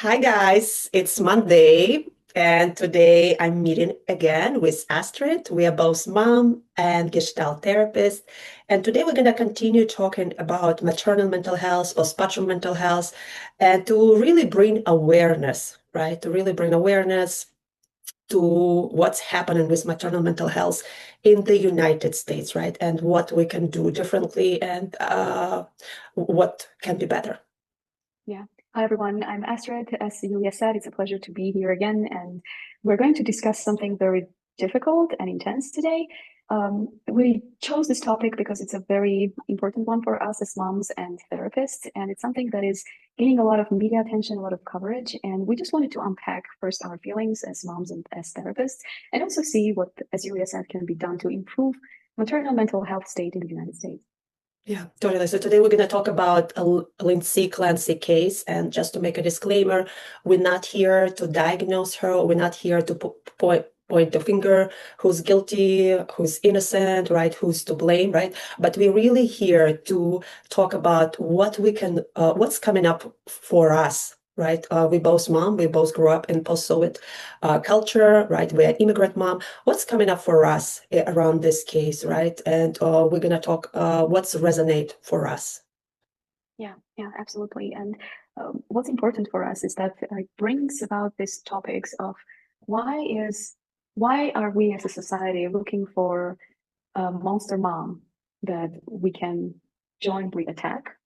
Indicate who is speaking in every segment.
Speaker 1: Hi guys, it's Monday, and today I'm meeting again with Astrid. We are both mom and Gestalt therapist, and today we're going to continue talking about maternal mental health, postpartum mental health, and to really bring awareness, right? To really bring awareness to what's happening with maternal mental health in the United States, right? And what we can do differently and what can be better.
Speaker 2: Yeah. Hi, everyone. I'm Astrid. As Julia said, it's a pleasure to be here again. And we're going to discuss something very difficult and intense today. We chose this topic because it's a very important one for us as moms and therapists. And it's something that is gaining a lot of media attention, a lot of coverage. And we just wanted to unpack first our feelings as moms and as therapists, and also see what, as Julia said, can be done to improve maternal mental health state in the United States.
Speaker 1: Yeah, totally. So today we're going to talk about a Lindsay Clancy case. And just to make a disclaimer, we're not here to diagnose her. We're not here to point the finger who's guilty, who's innocent, right? Who's to blame, right? But we're really here to talk about what we can, what's coming up for us, right? We both mom, we both grew up in post-Soviet culture, right? We're immigrant mom. What's coming up for us around this case, right? And we're gonna talk what's resonate for us.
Speaker 2: Yeah, absolutely. And what's important for us is that it brings about these topics of why is why are we as a society looking for a monster mom that we can jointly attack,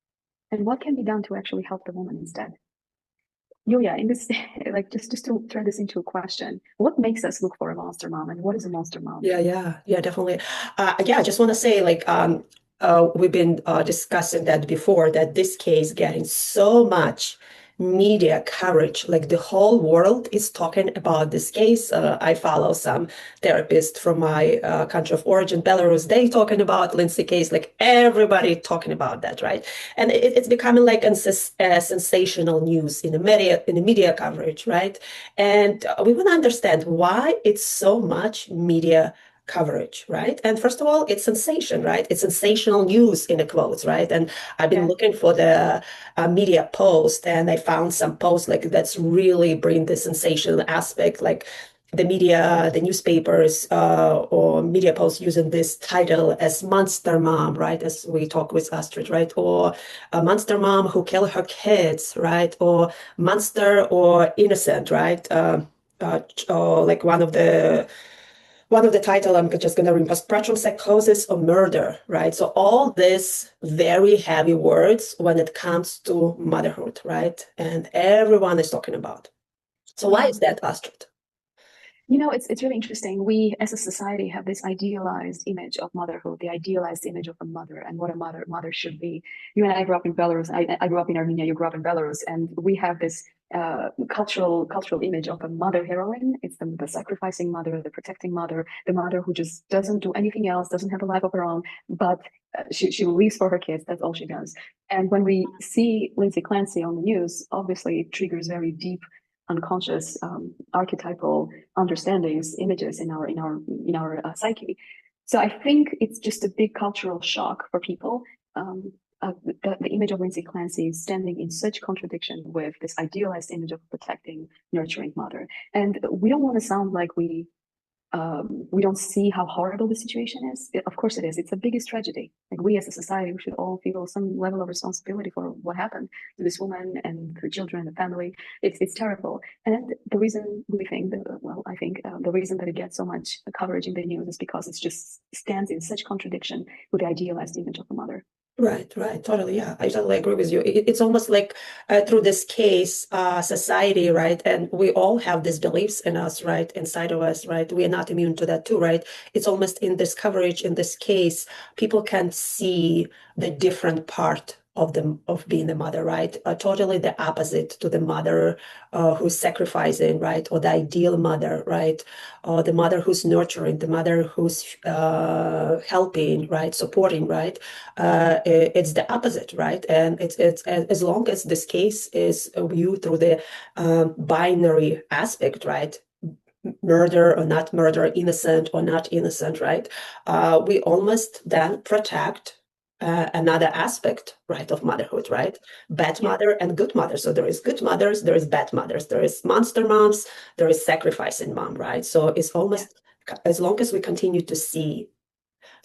Speaker 2: and what can be done to actually help the woman instead? Yulia, in this, like just to turn this into a question, what makes us look for a monster mom, and what is a monster mom?
Speaker 1: Yeah, definitely. Yeah, I just want to say, like, we've been discussing that before, that this case getting so much media coverage, like the whole world is talking about this case. I follow some therapists from my country of origin, Belarus. They talking about Lindsay case, like everybody talking about that, right? And it's becoming like a sensational news in the media coverage, right? And we want to understand why it's so much media coverage, right? And first of all, it's sensation, right? It's sensational news in the quotes, right? And I've been
Speaker 2: Yeah.
Speaker 1: looking for the media post, and I found some posts like that's really bring the sensational aspect, like the media, the newspapers, or media posts using this title as monster mom, right? As we talk with Astrid, right? Or a monster mom who killed her kids, right? Or monster or innocent, right? Or like one of the title I'm just going to read, postpartum psychosis or murder, right? So all these very heavy words when it comes to motherhood, right? And everyone is talking about. So why is
Speaker 2: Mhm.
Speaker 1: that, Astrid?
Speaker 2: It's really interesting. We, as a society, have this idealized image of motherhood, the idealized image of a mother and what a mother should be. You and I grew up in Belarus. I grew up in Armenia. You grew up in Belarus, and we have this cultural image of a mother-heroine. It's the sacrificing mother, the protecting mother, the mother who just doesn't do anything else, doesn't have a life of her own, but she lives for her kids. That's all she does. And when we see Lindsay Clancy on the news, obviously it triggers very deep unconscious archetypal understandings, images in our psyche. So I think it's just a big cultural shock for people. The image of Lindsay Clancy standing in such contradiction with this idealized image of protecting, nurturing mother. And we don't want to sound like we don't see how horrible the situation is. Of course it is. It's the biggest tragedy. Like, we as a society, we should all feel some level of responsibility for what happened to this woman and her children and the family. It's terrible. And the reason we think that, well, I think the reason that it gets so much coverage in the news is because it just stands in such contradiction with the idealized image of a mother.
Speaker 1: Right, right, totally. Yeah, I totally agree with you. It's almost like through this case, society, right? And we all have these beliefs in us, right? Inside of us, right? We are not immune to that too, right? It's almost in this coverage, in this case, people can see the different part of being a mother, right? Totally the opposite to the mother who's sacrificing, right? Or the ideal mother, right? Or the mother who's nurturing, the mother who's helping, right? Supporting, right? It's the opposite, right? And it's as long as this case is viewed through the binary aspect, right? Murder or not murder, innocent or not innocent, right? We almost then protect another aspect, right, of motherhood, right? Bad
Speaker 2: Yeah.
Speaker 1: mother and good mother. So there is good mothers, there is bad mothers, there is monster moms, there is sacrificing mom, right? So it's
Speaker 2: Yeah.
Speaker 1: almost as long as we continue to see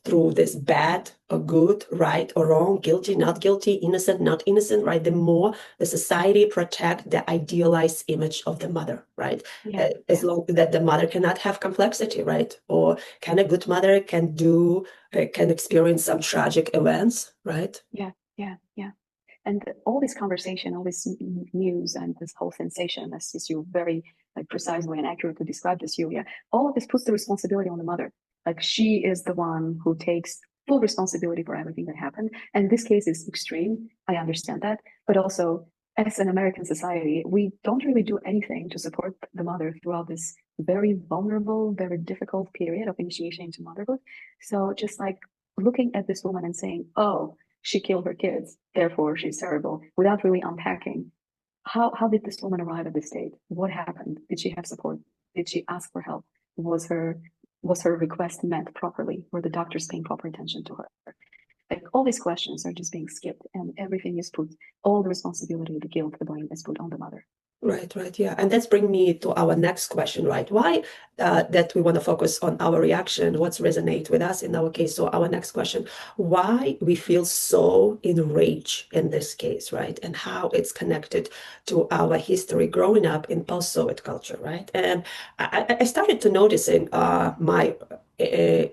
Speaker 1: through this bad or good, right or wrong, guilty, not guilty, innocent, not innocent, right? The more the society protect the idealized image of the mother, right?
Speaker 2: Yeah.
Speaker 1: As
Speaker 2: Yeah.
Speaker 1: long that the mother cannot have complexity, right? Or can a good mother can experience some tragic events, right?
Speaker 2: Yeah. Yeah. Yeah. And all this conversation, all this news, and this whole sensation, as you very like precisely and accurately described this, Julia, all of this puts the responsibility on the mother. Like she is the one who takes full responsibility for everything that happened. And this case is extreme. I understand that, but also as an American society, we don't really do anything to support the mother throughout this very vulnerable, very difficult period of initiation into motherhood. So just like looking at this woman and saying, "Oh, she killed her kids, therefore she's terrible," without really unpacking how did this woman arrive at this state? What happened? Did she have support? Did she ask for help? Was her was her request met properly? Were the doctors paying proper attention to her? Like all these questions are just being skipped, and everything is put, all the responsibility, the guilt, the blame is put on the mother.
Speaker 1: Right, right, yeah. And that's bring me to our next question, right? Why that we want to focus on our reaction, what's resonate with us in our case. So our next question, why we feel so enraged in this case, right? And how it's connected to our history growing up in post-Soviet culture, right? And I started to noticing my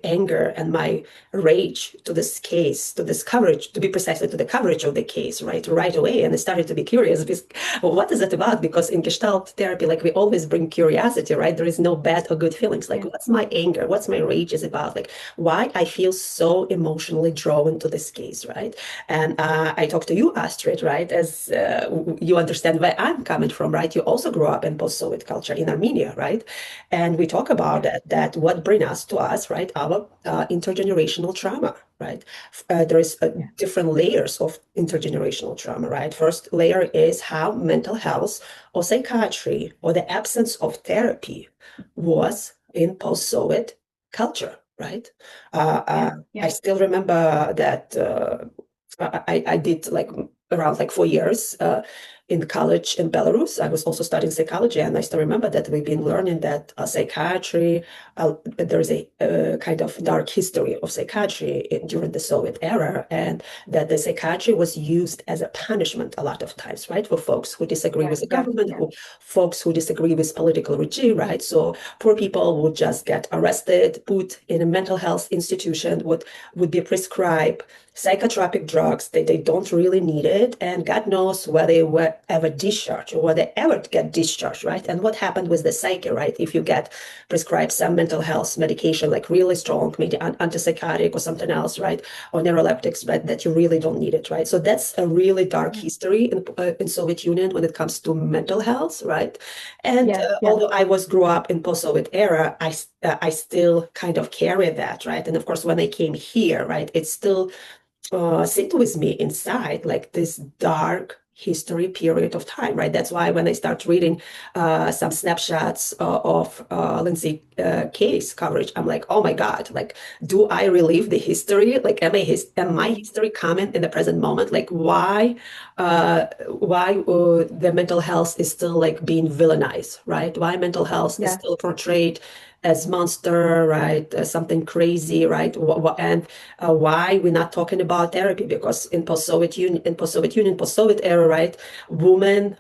Speaker 1: anger and my rage to this case, to this coverage, to be precisely to the coverage of the case, right away. And I started to be curious because well, what is it about? Because in Gestalt therapy, like we always bring curiosity, right? There is no bad or good feelings. Like,
Speaker 2: Yeah.
Speaker 1: what's my anger? What's my rage is about? Like, why I feel so emotionally drawn to this case, right? And I talked to you, Astrid, right? As you understand where I'm coming from, right? You also grew up in post-Soviet culture in Armenia, right? And we talk about
Speaker 2: Yeah.
Speaker 1: that what bring us to us, right? Our intergenerational trauma, right? There is
Speaker 2: Yeah.
Speaker 1: different layers of intergenerational trauma, right? First layer is how mental health or psychiatry or the absence of therapy was in post-Soviet culture, right?
Speaker 2: Yeah.
Speaker 1: I
Speaker 2: Yeah.
Speaker 1: still remember that I did like around like 4 years in college in Belarus. I was also studying psychology, and I still remember that we've been learning that psychiatry, there's a kind of dark history of psychiatry during the Soviet era, and that the psychiatry was used as a punishment a lot of times, right, for folks who disagree
Speaker 2: Yeah.
Speaker 1: with the
Speaker 2: Yeah.
Speaker 1: government,
Speaker 2: Yeah.
Speaker 1: who folks who disagree with political regime, right? So poor people would just get arrested, put in a mental health institution, would be prescribed psychotropic drugs that they don't really need it, and God knows where they were ever discharged or where they ever get discharged, right? And what happened with the psyche, right? If you get prescribed some mental health medication, like really strong, maybe antipsychotic or something else, right? Or neuroleptics, right? That you really don't need it, right? So that's a really dark
Speaker 2: Yeah.
Speaker 1: history in Soviet Union when it comes to mental health, right? And
Speaker 2: Yeah. Yeah.
Speaker 1: although I grew up in post-Soviet era, I still kind of carry that, right? And of course, when I came here, right, it's still sit with me inside like this dark history period of time, right? That's why when I start reading some snapshots of Lindsay case coverage, I'm like, oh my God, like, do I relive the history? Like, am my
Speaker 2: Mm.
Speaker 1: history coming in the present moment? Like, why the mental health is still like being villainized, right? Why mental health is
Speaker 2: Yeah.
Speaker 1: still portrayed as monster, right? As something crazy, right? And why we're not talking about therapy? Because in post-Soviet era, right, women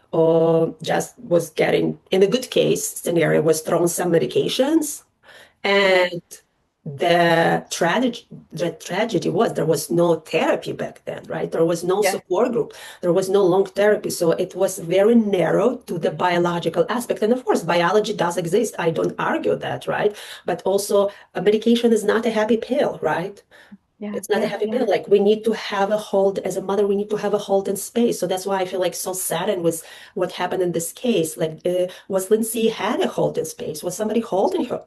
Speaker 1: just was getting, in a good case scenario, was thrown some medications,
Speaker 2: Yeah.
Speaker 1: and the tragedy was there was no therapy back then, right? There was no
Speaker 2: Yeah.
Speaker 1: support group, there was no long therapy, so it was very narrow to the biological aspect. And of course, biology does exist. I don't argue that, right? But also, a medication is not a happy pill, right?
Speaker 2: Yeah.
Speaker 1: It's not a
Speaker 2: Yeah.
Speaker 1: happy
Speaker 2: Yeah.
Speaker 1: pill. Like we need to have a hold as a mother. We need to have a hold in space. So that's why I feel like so saddened with what happened in this case. Like, was Lindsay had a hold in space? Was somebody holding her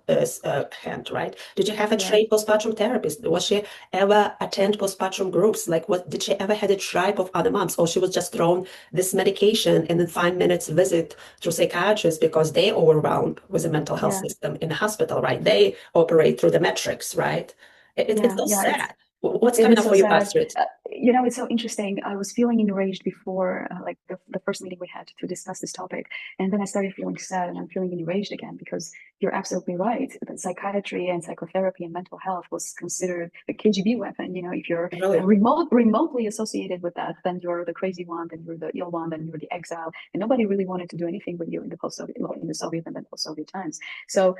Speaker 1: hand? Right? Did you have a
Speaker 2: Yeah.
Speaker 1: trained postpartum therapist? Was she ever attend postpartum groups? Like, what did she ever had a tribe of other moms? Or she was just thrown this medication and then 5 minutes visit to psychiatrists because they overwhelmed with the mental health
Speaker 2: Yeah.
Speaker 1: system in the hospital, right? They operate through the metrics, right? It's
Speaker 2: Yeah.
Speaker 1: so
Speaker 2: Yeah. It's
Speaker 1: sad. What's
Speaker 2: It
Speaker 1: coming
Speaker 2: is
Speaker 1: up
Speaker 2: so
Speaker 1: for you,
Speaker 2: sad.
Speaker 1: Astrid?
Speaker 2: It's so interesting. I was feeling enraged before, like the first meeting we had to discuss this topic. And then I started feeling sad and I'm feeling enraged again because you're absolutely right. That psychiatry and psychotherapy and mental health was considered the KGB weapon. If you're
Speaker 1: Really?
Speaker 2: remotely associated with that, then you're the crazy one, then you're the ill one, then you're the exile. And nobody really wanted to do anything with you in the post-Soviet, well, in the Soviet and then post-Soviet times. So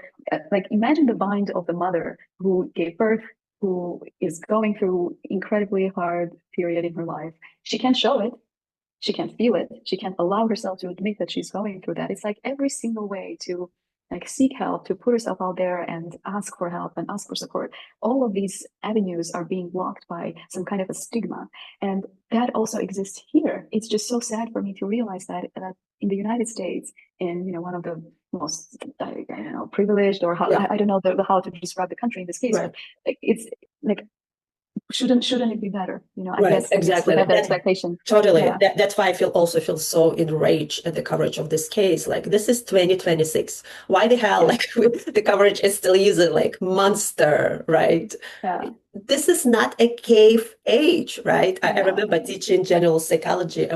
Speaker 2: like imagine the bind of the mother who gave birth, who is going through incredibly hard period in her life. She can't show it. She can't feel it. She can't allow herself to admit that she's going through that. It's like every single way to like seek help, to put herself out there and ask for help and ask for support. All of these avenues are being blocked by some kind of a stigma. And that also exists here. It's just so sad for me to realize that in the United States, in one of the most I don't know, privileged, or how I don't know how to describe the country in this case,
Speaker 1: Right.
Speaker 2: but like it's like shouldn't it be better? I
Speaker 1: Right,
Speaker 2: guess
Speaker 1: exactly.
Speaker 2: we have that expectation.
Speaker 1: Totally.
Speaker 2: Yeah.
Speaker 1: That's why I feel so enraged at the coverage of this case. Like this is 2026. Why the hell
Speaker 2: Yeah.
Speaker 1: like the coverage is still using like monster, right?
Speaker 2: Yeah.
Speaker 1: This is not a cave age, right? I
Speaker 2: No,
Speaker 1: remember
Speaker 2: no.
Speaker 1: teaching general psychology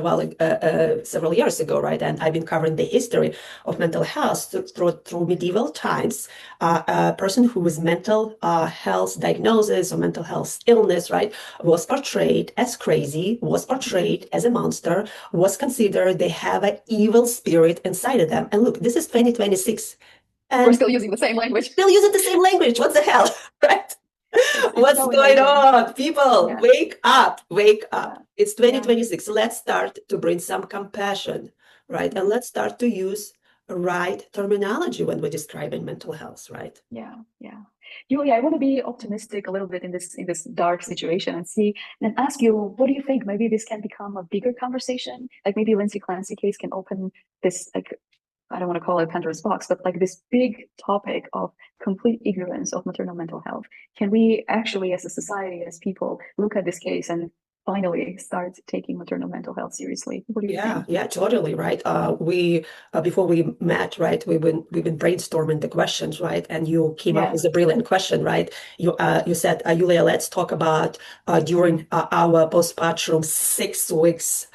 Speaker 1: several years ago, right? And I've been covering the history of mental health through medieval times. A person who was mental health diagnosis or mental health illness, right, was portrayed as crazy, was portrayed as a monster, was considered they have an evil spirit inside of them. And look, this is 2026.
Speaker 2: We're
Speaker 1: And
Speaker 2: still using the same language.
Speaker 1: still using the same language. What the hell, right? What's
Speaker 2: so
Speaker 1: going
Speaker 2: amazing.
Speaker 1: on? People,
Speaker 2: Yeah.
Speaker 1: wake up, wake up.
Speaker 2: Yeah.
Speaker 1: It's 2026. Let's start to bring some compassion, right? And let's start to use right terminology when we're describing mental health, right?
Speaker 2: Yeah. Julia, I want to be optimistic a little bit in this dark situation and ask you, what do you think? Maybe this can become a bigger conversation. Like maybe Lindsay Clancy case can open this, like, I don't want to call it Pandora's box, but like this big topic of complete ignorance of maternal mental health. Can we actually, as a society, as people, look at this case and finally start taking maternal mental health seriously? What do you think?
Speaker 1: Yeah, totally, right. We before we met, right, we've been brainstorming the questions, right? And you came up with a brilliant question, right? You said, Yulia, let's talk about during our postpartum 6 weeks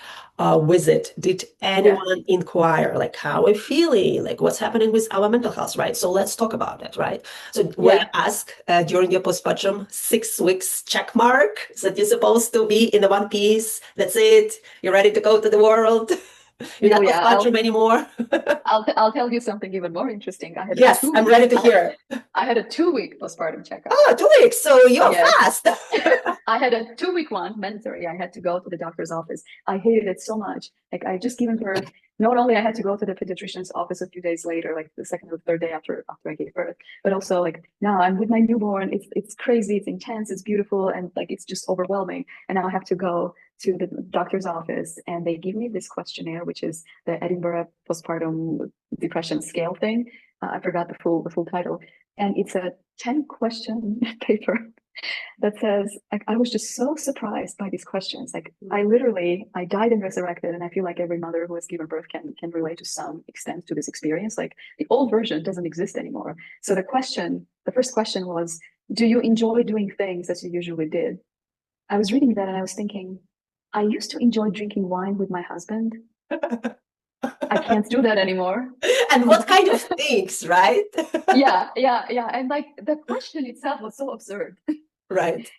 Speaker 1: visit. Did anyone inquire like how we're feeling, like what's happening with our mental health, right? So let's talk about it, right? So were you asked during your postpartum 6 weeks check mark that you're supposed to be in the one piece? That's it. You're ready to go to the world. You're not postpartum anymore.
Speaker 2: I'll tell you something even more interesting.
Speaker 1: Yes, I'm ready to hear.
Speaker 2: I had a 2-week postpartum checkup.
Speaker 1: Oh, 2 weeks. So you're fast.
Speaker 2: I had a 2-week one mandatory. I had to go to the doctor's office. I hated it so much. Like I just given birth. Not only I had to go to the pediatrician's office a few days later, like the second or third day after I gave birth, but also like now I'm with my newborn. It's crazy. It's intense. It's beautiful, and like it's just overwhelming. And now I have to go to the doctor's office, and they give me this questionnaire, which is the Edinburgh postpartum depression scale thing. I forgot the full title, and it's a 10-question paper that says, like, I was just so surprised by these questions. Like I died and resurrected, and I feel like every mother who has given birth can relate to some extent to this experience. Like the old version doesn't exist anymore. So the first question was, do you enjoy doing things as you usually did? I was reading that and I was thinking, I used to enjoy drinking wine with my husband. I can't do that anymore.
Speaker 1: And what kind of things, right?
Speaker 2: Yeah. And like the question itself was so absurd.
Speaker 1: Right.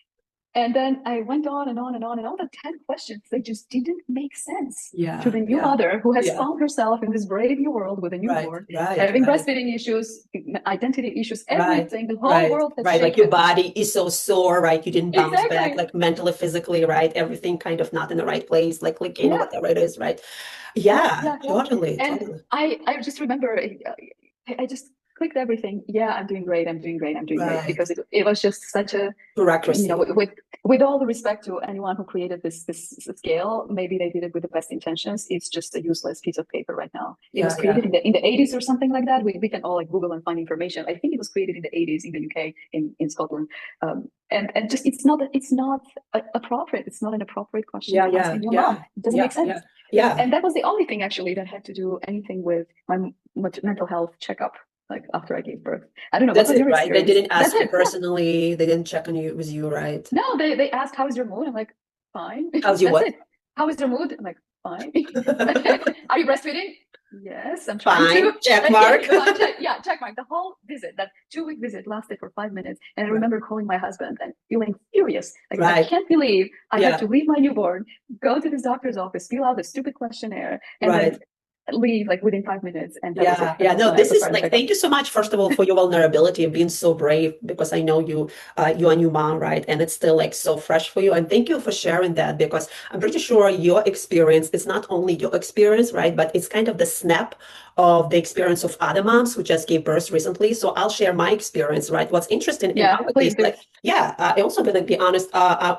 Speaker 2: And then I went on and on and on, and all the 10 questions, they just didn't make sense to the new mother who has found herself in this brave new world with a newborn, having breastfeeding issues, identity issues, everything. The whole world has
Speaker 1: like your body is so sore, right? You didn't bounce back, like mentally, phically, right? Everything kind of not in the right place, like clicking, whatever it is, right? Yeah, totally.
Speaker 2: And I just remember, I just clicked everything. Yeah, I'm doing great. I'm doing great. Because it was just such a
Speaker 1: bureaucracy.
Speaker 2: With all the respect to anyone who created this scale, maybe they did it with the best intentions. It's just a useless piece of paper right now. It was created in the 80s or something like that. We can all like Google and find information. I think it was created in the 80s in the UK, in Scotland. And just it's not appropriate. It's not an appropriate question to ask your mom. It doesn't make sense. And that was the only thing actually that had to do anything with my mental health checkup like after I gave birth. I don't know, what
Speaker 1: That's
Speaker 2: was
Speaker 1: it,
Speaker 2: your
Speaker 1: right? They
Speaker 2: experience?
Speaker 1: didn't
Speaker 2: That's
Speaker 1: ask you
Speaker 2: it. Yeah.
Speaker 1: personally. They didn't check on you with you, right?
Speaker 2: No, they asked, how is your mood? I'm like, fine.
Speaker 1: How's your
Speaker 2: That's
Speaker 1: what?
Speaker 2: it. How is your mood? I'm like, fine. Are you breastfeeding? Yes, I'm trying to.
Speaker 1: Fine, check
Speaker 2: Yeah,
Speaker 1: mark.
Speaker 2: yeah, check mark. The whole visit, that 2 week visit, lasted for 5 minutes. And I
Speaker 1: Right,
Speaker 2: remember calling my husband and feeling furious. Like, I
Speaker 1: right,
Speaker 2: can't believe I have
Speaker 1: yeah,
Speaker 2: to leave my newborn, go to this doctor's office, fill out a stupid questionnaire, and then
Speaker 1: right.
Speaker 2: leave like within 5 minutes. And that was it.
Speaker 1: Yeah,
Speaker 2: And
Speaker 1: yeah.
Speaker 2: that was
Speaker 1: No,
Speaker 2: my
Speaker 1: this is
Speaker 2: postpartum
Speaker 1: like,
Speaker 2: checkup.
Speaker 1: thank you so much, first of all, for your vulnerability and being so brave because I know you and your mom, right? And it's still like so fresh for you. And thank you for sharing that because I'm pretty sure your experience is not only your experience, right? But it's kind of the snap of the experience of other moms who just gave birth recently. So I'll share my experience, right? What's interesting in
Speaker 2: Yeah,
Speaker 1: our case,
Speaker 2: please do.
Speaker 1: like, yeah, I also gonna be honest.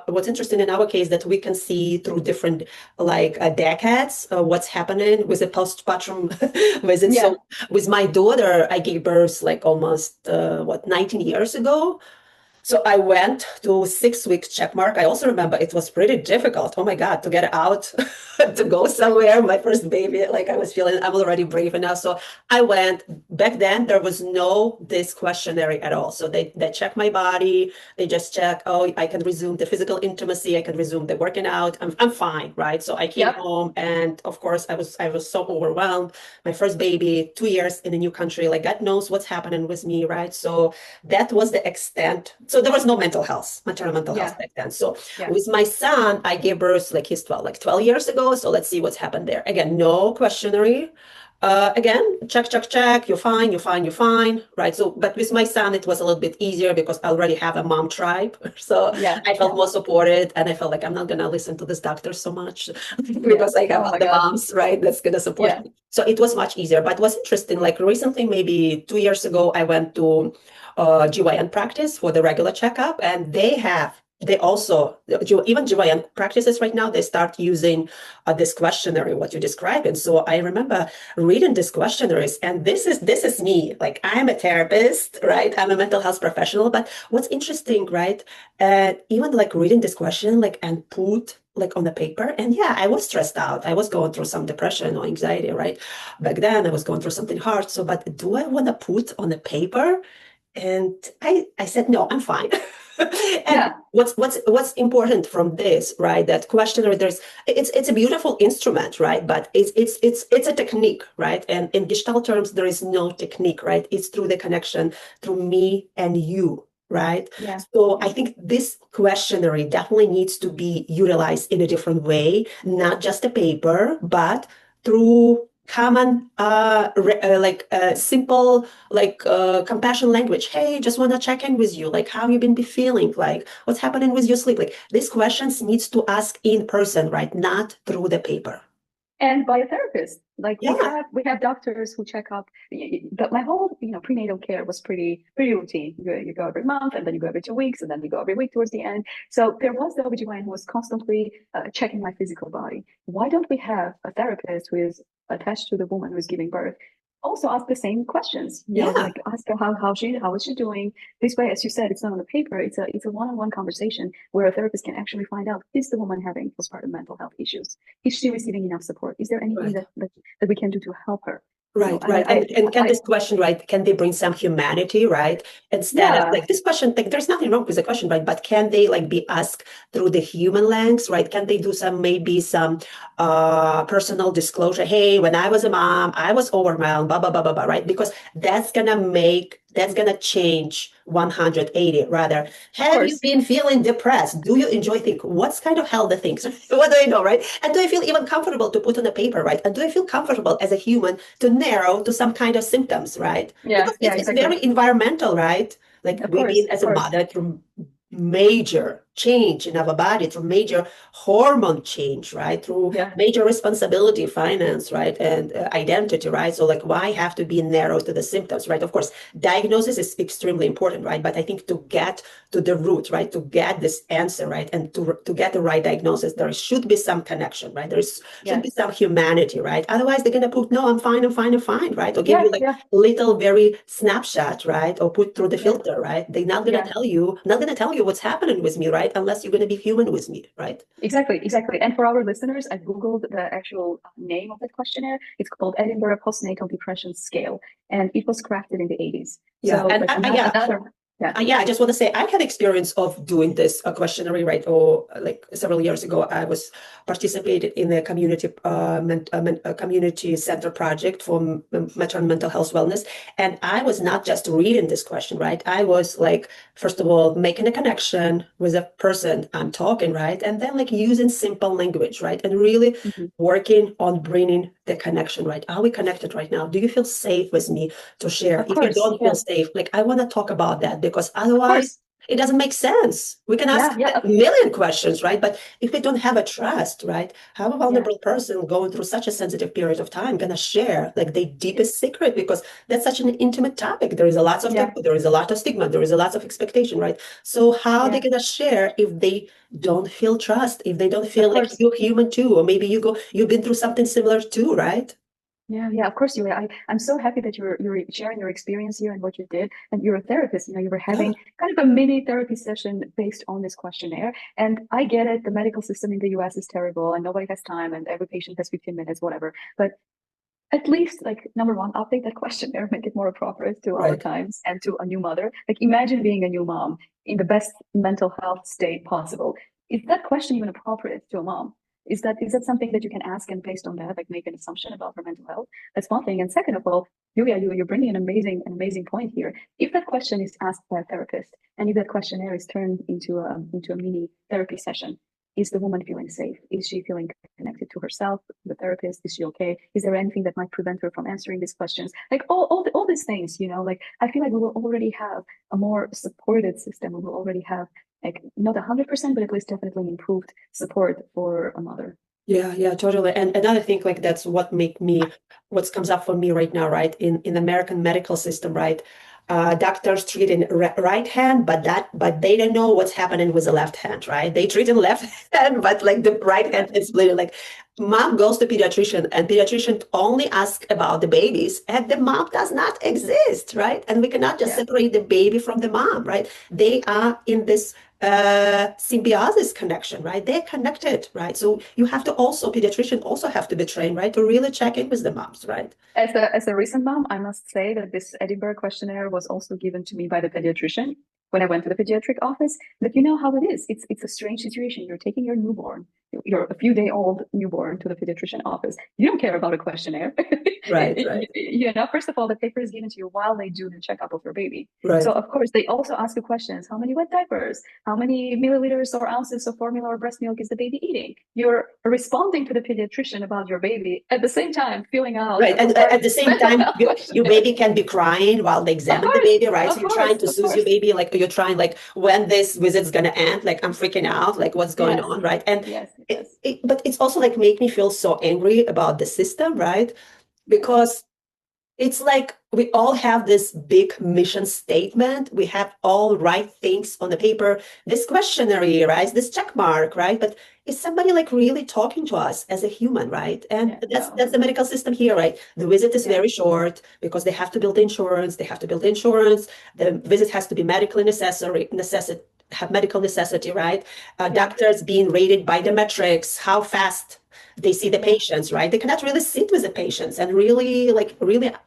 Speaker 1: What's interesting in our case that we can see through different like decades what's happening with the postpartum visit.
Speaker 2: Yeah.
Speaker 1: So with my daughter, I gave birth like almost 19 years ago. So I went to 6 weeks check mark. I also remember it was pretty difficult. Oh my God, to get out, to go somewhere. My first baby, like I was feeling I'm already brave enough. So I went. Back then there was no this questionnaire at all. So they check my body. They just check, oh, I can resume the physical intimacy. I can resume the working out. I'm fine, right? So I came
Speaker 2: Yep.
Speaker 1: home and of course I was so overwhelmed. My first baby, 2 years in a new country, like God knows what's happening with me, right? So that was the extent. So there was no mental health, maternal mental health
Speaker 2: Yeah.
Speaker 1: back then. So
Speaker 2: Yeah.
Speaker 1: with my son, I gave birth like he's 12, like 12 years ago. So let's see what's happened there. Again, no questionnaire. Again, check, check, check. You're fine, you're fine, you're fine. Right. So, but with my son, it was a little bit easier because I already have a mom tribe. So
Speaker 2: Yeah.
Speaker 1: I felt
Speaker 2: Yeah.
Speaker 1: more supported and I felt like I'm not going to listen to this doctor so much
Speaker 2: Yeah.
Speaker 1: because I have
Speaker 2: Oh my
Speaker 1: other
Speaker 2: God.
Speaker 1: moms, right? That's going to support
Speaker 2: Yeah.
Speaker 1: me. So it was much easier. But what's interesting, like recently, maybe 2 years ago, I went to GYN practice for the regular checkup, and they also even GYN practices right now they start using this questionnaire what you described. And so I remember reading these questionnaires, and this is me. Like I am a therapist, right? I'm a mental health professional. But what's interesting, right? Even like reading this question, like and put like on the paper, and yeah, I was stressed out. I was going through some depression or anxiety, right? Back then, I was going through something hard. So, but do I want to put on the paper? And I said, no, I'm fine. And
Speaker 2: Yeah.
Speaker 1: what's important from this, right? That questionnaire, it's a beautiful instrument, right? But it's a technique, right? And in Gestalt terms, there is no technique, right? It's through the connection through me and you, right?
Speaker 2: Yeah.
Speaker 1: So I
Speaker 2: Yeah.
Speaker 1: think this questionnaire definitely needs to be utilized in a different way, not just a paper, but through common like simple like compassion language. Hey, just want to check in with you, like how you been be feeling, like what's happening with your sleep. Like these questions needs to ask in person, right? Not through the paper.
Speaker 2: And by a therapist. Like
Speaker 1: Yeah,
Speaker 2: we have doctors who check up. But my whole prenatal care was pretty routine. You go every month, and then you go every 2 weeks, and then you go every week towards the end. So there was the OBGYN who was constantly checking my physical body. Why don't we have a therapist who is attached to the woman who is giving birth? Also ask the same questions.
Speaker 1: yeah,
Speaker 2: Like ask her how is she doing. This way, as you said, it's not on the paper. It's a one-on-one conversation where a therapist can actually find out, is the woman having postpartum mental health issues? Is she receiving enough support? Is there anything
Speaker 1: right.
Speaker 2: that we can do to help her?
Speaker 1: Right,
Speaker 2: And
Speaker 1: right. And can this question, right, can they bring some humanity, right? Instead of
Speaker 2: yeah,
Speaker 1: like this question, like there's nothing wrong with the question, right? But can they like be asked through the human lens, right? Can they do some maybe some personal disclosure? Hey, when I was a mom, I was overwhelmed, blah, blah, blah, blah, blah, right? Because that's gonna change 180 rather.
Speaker 2: of
Speaker 1: Have you
Speaker 2: course.
Speaker 1: been feeling depressed? Do you enjoy things? What's kind of healthy things? What do I know, right? And do I feel even comfortable to put on the paper, right? And do I feel comfortable as a human to narrow to some kind of symptoms, right?
Speaker 2: Yeah,
Speaker 1: Because
Speaker 2: yeah,
Speaker 1: it's
Speaker 2: exactly.
Speaker 1: very environmental, right? Like
Speaker 2: Of
Speaker 1: we've
Speaker 2: course,
Speaker 1: been
Speaker 2: of
Speaker 1: as a
Speaker 2: course.
Speaker 1: mother through major change in our body, through major hormone change, right? Through
Speaker 2: Yeah,
Speaker 1: major responsibility, finance, right? And identity, right? So like why have to be narrow to the symptoms, right? Of course, diagnosis is extremely important, right? But I think to get to the root, right? To get this answer, right? And to get the right diagnosis, there should be some connection, right? Should
Speaker 2: yeah,
Speaker 1: be some humanity, right? Otherwise, they're gonna put, no, I'm fine, I'm fine, I'm fine, right? Or give
Speaker 2: yeah,
Speaker 1: you like
Speaker 2: yeah,
Speaker 1: little very snapshot, right? Or put through the
Speaker 2: yeah,
Speaker 1: filter, right? They're not gonna
Speaker 2: yeah,
Speaker 1: tell you, not gonna tell you what's happening with me, right? right? Unless you're going to be human with me, right?
Speaker 2: Exactly, exactly. And for our listeners, I Googled the actual name of that questionnaire. It's called Edinburgh Postnatal Depression Scale, and it was crafted in the 80s.
Speaker 1: Yeah.
Speaker 2: So
Speaker 1: And
Speaker 2: like another, yeah.
Speaker 1: yeah, I just want to say I had experience of doing this questionnaire, right? Or like several years ago, I was participated in a community center project for maternal mental health wellness, and I was not just reading this question, right? I was like, first of all, making a connection with the person I'm talking, right, and then like using simple language, right, and really
Speaker 2: Mhm.
Speaker 1: working on bringing the connection, right? Are we connected right now? Do you feel safe with me to share?
Speaker 2: Of
Speaker 1: If you
Speaker 2: course,
Speaker 1: don't feel
Speaker 2: yeah,
Speaker 1: safe, like I want to talk about that because
Speaker 2: of
Speaker 1: otherwise
Speaker 2: course,
Speaker 1: it doesn't make sense. We can ask
Speaker 2: yeah, yeah,
Speaker 1: a million questions, right? But if we don't have a trust, right? How a
Speaker 2: yeah,
Speaker 1: vulnerable person going through such a sensitive period of time gonna share like their deepest secret because that's such an intimate topic. There is a lot of
Speaker 2: yeah,
Speaker 1: taboo, there is a lot of stigma, there is a lot of expectation, right? So how they
Speaker 2: yeah,
Speaker 1: gonna share if they don't feel trust, if they don't
Speaker 2: of
Speaker 1: feel like
Speaker 2: course.
Speaker 1: you're human too, or maybe you've been through something similar too, right?
Speaker 2: Yeah, yeah, of course, Julia. I'm so happy that you're sharing your experience here and what you did. And you're a therapist, you were
Speaker 1: Yeah.
Speaker 2: having kind of a mini therapy session based on this questionnaire. And I get it, the medical system in the US is terrible and nobody has time and every patient has 15 minutes, whatever. But at least like number one, update that questionnaire, make it more appropriate to our
Speaker 1: Right.
Speaker 2: times and to a new mother. Like imagine being a new mom in the best mental health state possible. Is that question even appropriate to a mom? Is that something that you can ask and based on that, like make an assumption about her mental health? That's one thing. And second of all, Julia, you're bringing an amazing point here. If that question is asked by a therapist, and if that questionnaire is turned into a mini therapy session, is the woman feeling safe? Is she feeling connected to herself, the therapist? Is she okay? Is there anything that might prevent her from answering these questions? Like all these things, like I feel like we will already have a more supported system. We will already have like not 100%, but at least definitely improved support for a mother.
Speaker 1: Yeah, yeah, totally. And another thing, like that's what comes up for me right now, right? In American medical system, right? Doctors treat in right hand, but they don't know what's happening with the left hand, right? They treat in left hand, but like the right
Speaker 2: Yeah.
Speaker 1: hand is bleeding. Like mom goes to pediatrician, and pediatrician only ask about the babies, and the mom does not exist, right? And we cannot just
Speaker 2: Yeah.
Speaker 1: separate the baby from the mom, right? They are in this symbiosis connection, right? They're connected, right? So you have to also, pediatrician also have to be trained, right? To really check in with the moms, right?
Speaker 2: As a recent mom, I must say that this Edinburgh questionnaire was also given to me by the pediatrician when I went to the pediatric office. But you know how it is. It's a strange situation. You're taking your newborn, your a few day old newborn to the pediatrician office. You don't care about a questionnaire.
Speaker 1: Right, right,
Speaker 2: First of all, the paper is given to you while they do the checkup of your baby. So
Speaker 1: right.
Speaker 2: of course they also ask you questions. How many wet diapers? How many milliliters or ounces of formula or breast milk is the baby eating? You're responding to the pediatrician about your baby at the same time, filling out
Speaker 1: Right.
Speaker 2: a
Speaker 1: And
Speaker 2: compliant
Speaker 1: at the same
Speaker 2: mental
Speaker 1: time,
Speaker 2: health
Speaker 1: your
Speaker 2: questionnaire.
Speaker 1: baby can be crying while they
Speaker 2: Of
Speaker 1: examine the
Speaker 2: course,
Speaker 1: baby, right? So
Speaker 2: of
Speaker 1: you're
Speaker 2: course,
Speaker 1: trying to
Speaker 2: of
Speaker 1: soothe your
Speaker 2: course.
Speaker 1: baby, like you're trying, like when this visit's gonna end, like I'm freaking out, like what's going
Speaker 2: Yes,
Speaker 1: on, right? And
Speaker 2: yes, yes.
Speaker 1: but it's also like make me feel so angry about the system, right? Because it's like we all have this big mission statement. We have all right things on the paper, this questionnaire, right? This check mark, right? But is somebody like really talking to us as a human, right? And
Speaker 2: Yeah,
Speaker 1: that's
Speaker 2: no.
Speaker 1: the medical system here, right? The visit is
Speaker 2: Yeah,
Speaker 1: very short because they have to build insurance. They have to build insurance. The visit has to be medically have medical necessity, right?
Speaker 2: yeah,
Speaker 1: Doctors being rated by the metrics, how fast they see the
Speaker 2: yeah,
Speaker 1: patients, right? They cannot really sit with the patients and really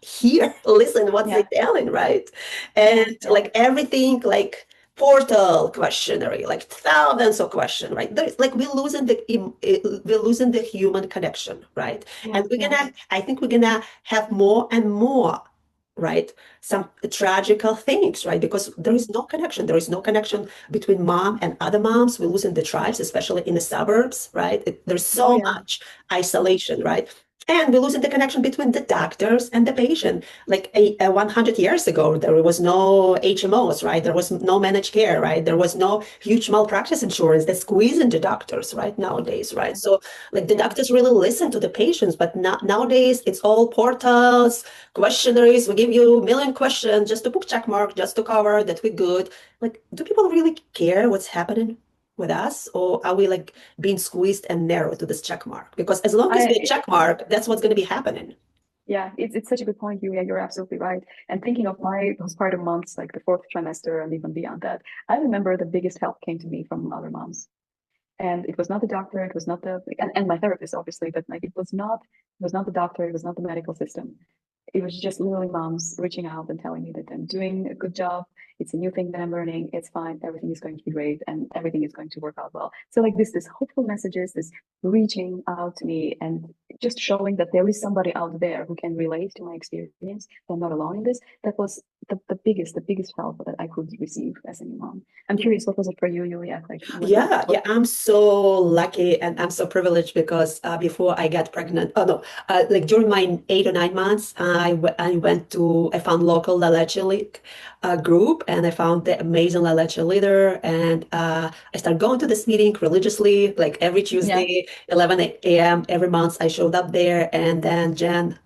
Speaker 1: hear, listen what they're
Speaker 2: yeah,
Speaker 1: telling, right?
Speaker 2: yeah,
Speaker 1: And
Speaker 2: yeah,
Speaker 1: like everything, like portal questionnaire, like thousands of questions, right? There's like we're losing the human connection, right?
Speaker 2: yeah,
Speaker 1: And
Speaker 2: yeah,
Speaker 1: I think we're gonna have more and more, right? Some tragical things, right? Because there is no connection. There is no connection between mom and other moms. We're losing the tribes, especially in the suburbs, right? There's
Speaker 2: oh
Speaker 1: so
Speaker 2: yeah,
Speaker 1: much isolation, right? And we're losing the connection between the doctors and the patient. Like 100 years ago, there was no HMOs, right? There was no managed care, right? There was no huge malpractice insurance that squeeze into doctors, right? Nowadays, right?
Speaker 2: yeah,
Speaker 1: So like the
Speaker 2: yeah.
Speaker 1: doctors really listen to the patients, but nowadays it's all portals, questionnaires. We give you a million questions just to book check mark, just to cover that we're good. Like, do people really care what's happening with us, or are we like being squeezed and narrowed to this check mark? Because as long as we
Speaker 2: I
Speaker 1: check mark, that's what's going to be happening.
Speaker 2: Yeah, it's such a good point, Yulia. You're absolutely right. And thinking of my postpartum months, like the fourth trimester and even beyond that, I remember the biggest help came to me from other moms. And it was not the doctor, it was not the and my therapist, obviously, but like it was not the doctor, it was not the medical system. It was just literally moms reaching out and telling me that I'm doing a good job. It's a new thing that I'm learning. It's fine. Everything is going to be great and everything is going to work out well. So like this hopeful messages, this reaching out to me and just showing that there is somebody out there who can relate to my experience. That I'm not alone in this. That was the biggest help that I could receive as a new mom. I'm curious, what was it for you, Yulia? Like
Speaker 1: Yeah, I'm so lucky and I'm so privileged because before I got pregnant, oh no, like during my 8 or 9 months, I went to, I found local La Leche League group and I found the amazing La Leche leader and I started going to this meeting religiously, like every
Speaker 2: yeah.
Speaker 1: Tuesday, 11 a.m. every month I showed up there and then Jen,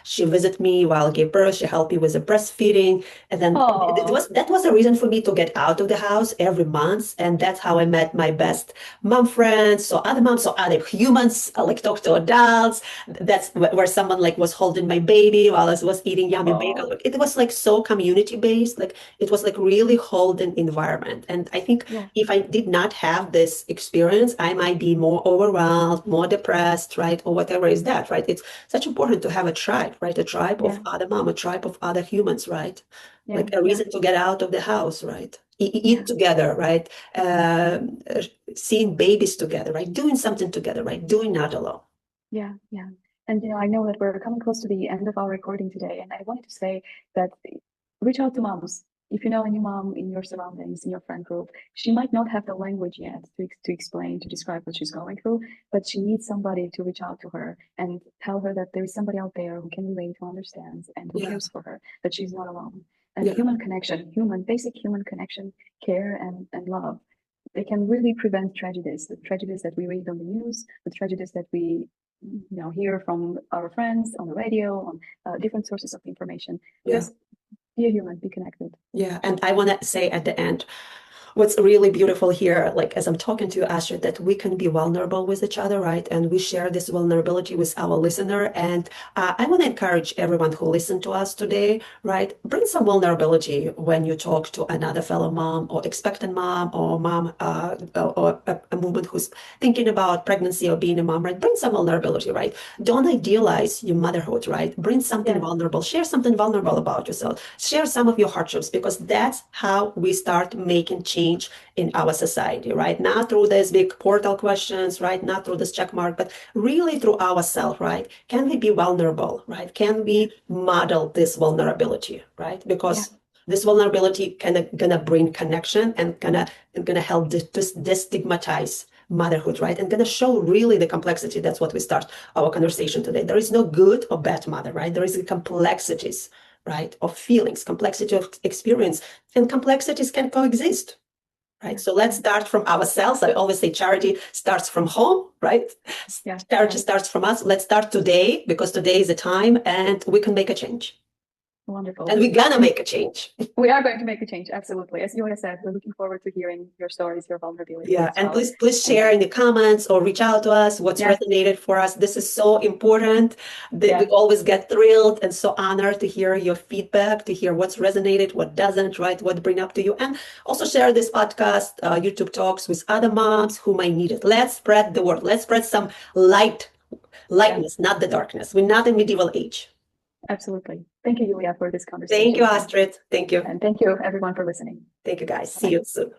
Speaker 1: she visited me while I gave birth, she helped me with the breastfeeding and then
Speaker 2: Oh,
Speaker 1: that was a reason for me to get out of the house every month and that's how I met my best mom friends, so other moms, so other humans, like talk to adults. That's where someone like was holding my baby while I was eating yummy bagel.
Speaker 2: oh,
Speaker 1: It was like so community based, like it was like really holding environment. And I think
Speaker 2: yeah,
Speaker 1: if I did not have this experience, I might be more overwhelmed, more depressed, right? Or whatever is that, right? It's such important to have a tribe, right? A tribe of
Speaker 2: yeah,
Speaker 1: other mom, a tribe of other humans, right?
Speaker 2: yeah,
Speaker 1: Like a
Speaker 2: yeah,
Speaker 1: reason to get out of the house, right?
Speaker 2: yeah,
Speaker 1: Eat together, right? Seeing babies together, right? Doing something together, right? Doing not alone.
Speaker 2: yeah, yeah. And I know that we're coming close to the end of our recording today, and I wanted to say that reach out to moms. If you know any mom in your surroundings, in your friend group, she might not have the language yet to explain, to describe what she's going through, but she needs somebody to reach out to her and tell her that there is somebody out there who can relate, who understands, and who
Speaker 1: Yeah,
Speaker 2: cares for her, that she's not alone. And
Speaker 1: yeah,
Speaker 2: human connection, basic human connection, care and love, they can really prevent tragedies, the tragedies that we read on the news, the tragedies that we hear from our friends on the radio, on different sources of information.
Speaker 1: yeah.
Speaker 2: Just be a human, be connected.
Speaker 1: Yeah, and I want to say at the end, what's really beautiful here, like as I'm talking to you, Astrid, that we can be vulnerable with each other, right? And we share this vulnerability with our listener. And I want to encourage everyone who listened to us today, right? Bring some vulnerability when you talk to another fellow mom or expectant mom or mom or a woman who's thinking about pregnancy or being a mom, right? Bring some vulnerability, right? Don't idealize your motherhood, right? Bring something
Speaker 2: Yeah,
Speaker 1: vulnerable, share something vulnerable about yourself, share some of your hardships because that's how we start making change in our society, right? Not through these big portal questions, right? Not through this check mark, but really through ourselves, right? Can we be vulnerable, right? Can
Speaker 2: yeah,
Speaker 1: we model this vulnerability, right?
Speaker 2: yeah,
Speaker 1: Because this vulnerability gonna bring connection and gonna help destigmatize motherhood, right? And gonna show really the complexity. That's what we start our conversation today. There is no good or bad mother, right? There is complexities, right, of feelings, complexity of experience, and complexities can coexist, right?
Speaker 2: yeah,
Speaker 1: So let's
Speaker 2: yeah,
Speaker 1: start from ourselves. I always say charity starts from home, right?
Speaker 2: yeah,
Speaker 1: Charity
Speaker 2: yeah.
Speaker 1: starts from us. Let's start today because today is the time and we can make a change. And
Speaker 2: Wonderful.
Speaker 1: we're gonna
Speaker 2: And
Speaker 1: make a change.
Speaker 2: we are going to make a change, absolutely. As Julia said, we're looking forward to hearing your stories, your vulnerabilities
Speaker 1: Yeah,
Speaker 2: as
Speaker 1: and
Speaker 2: well.
Speaker 1: please
Speaker 2: And
Speaker 1: share in the comments or reach out to us what's
Speaker 2: yeah,
Speaker 1: resonated for us. This is so important. We
Speaker 2: yeah,
Speaker 1: always get thrilled and so honored to hear your feedback, to hear what's resonated, what doesn't, right? What bring up to you, and also share this podcast, YouTube talks with other moms who might need it. Let's spread the word. Let's spread some
Speaker 2: yeah,
Speaker 1: lightness, not the darkness. We're not in medieval age.
Speaker 2: absolutely. Thank you, Julia, for this
Speaker 1: Thank you,
Speaker 2: conversation.
Speaker 1: Astrid. Thank you.
Speaker 2: And thank you, everyone, for listening.
Speaker 1: Thank you, guys.
Speaker 2: Bye
Speaker 1: See
Speaker 2: bye.
Speaker 1: you soon.